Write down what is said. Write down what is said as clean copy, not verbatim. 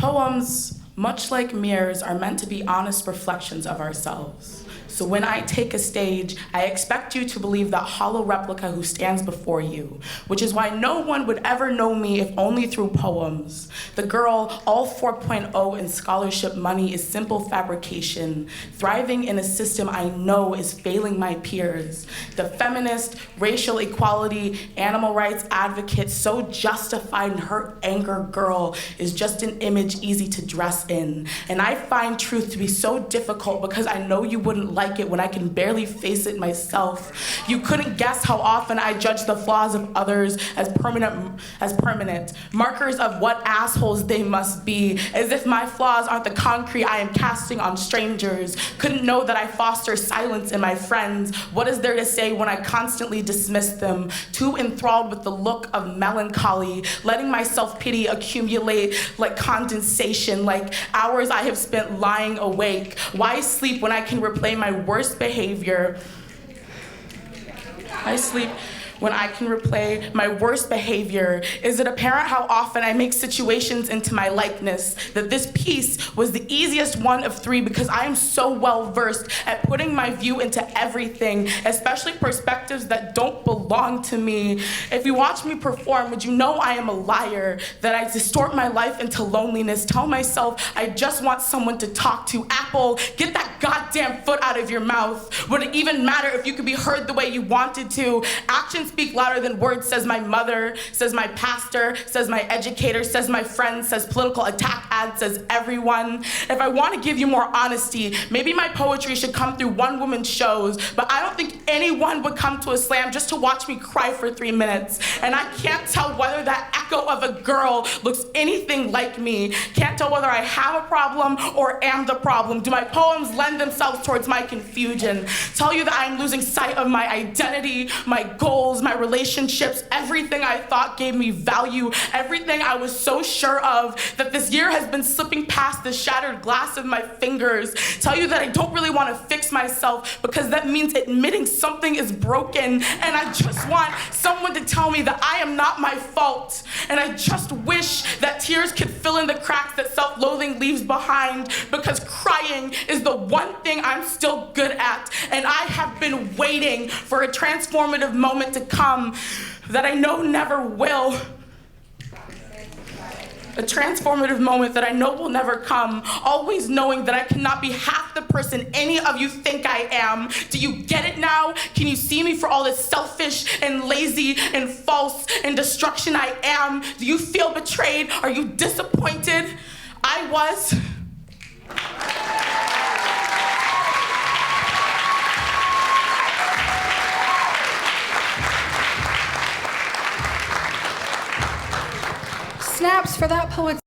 Poems, much like mirrors, are meant to be honest reflections of ourselves. So when I take a stage, I expect you to believe that hollow replica who stands before you, which is why no one would ever know me if only through poems. The girl, all 4.0 in scholarship money is simple fabrication, thriving in a system I know is failing my peers. The feminist, racial equality, animal rights advocate, so justified in her anger girl is just an image easy to dress in. And I find truth to be so difficult because I know you wouldn't like it when I can barely face it myself. You couldn't guess how often I judge the flaws of others as permanent, markers of what assholes they must be, as if my flaws aren't the concrete I am casting on strangers. Couldn't know that I foster silence in my friends. What is there to say when I constantly dismiss them? Too enthralled with the look of melancholy, letting my self-pity accumulate like condensation, like hours I have spent lying awake. Why sleep when I can replay my worst behavior? I sleep when I can replay my worst behavior. Is it apparent how often I make situations into my likeness? That this piece was the easiest one of three because I am so well versed at putting my view into everything, especially perspectives that don't belong to me. If you watch me perform, would you know I am a liar, that I distort my life into loneliness, tell myself I just want someone to talk to. Apple, get that goddamn foot out of your mouth. Would it even matter if you could be heard the way you wanted to? Actions speak louder than words, says my mother, says my pastor, says my educator, says my friend, says political attack ad, says everyone. If I want to give you more honesty, maybe my poetry should come through one-woman shows, but I don't think anyone would come to a slam just to watch me cry for 3 minutes. And I can't tell whether that echo of a girl looks anything like me. Can't tell whether I have a problem or am the problem. Do my poems lend themselves towards my confusion? Tell you that I'm losing sight of my identity, my goals, my relationships, everything I thought gave me value, everything I was so sure of, that this year has been slipping past the shattered glass of my fingers. Tell you that I don't really want to fix myself because that means admitting something is broken, and I just want someone to tell me that I am not my fault. And I just wish that tears could fill in the cracks that self-loathing leaves behind, because crying is the one thing I'm still good at, and I have been waiting for a transformative moment to come that I know never will. A transformative moment that I know will never come, always knowing that I cannot be half the person any of you think I am. Do you get it now? Can you see me for all this selfish and lazy and false and destruction I am? Do you feel betrayed? Are you disappointed? I was. Snaps for that poet's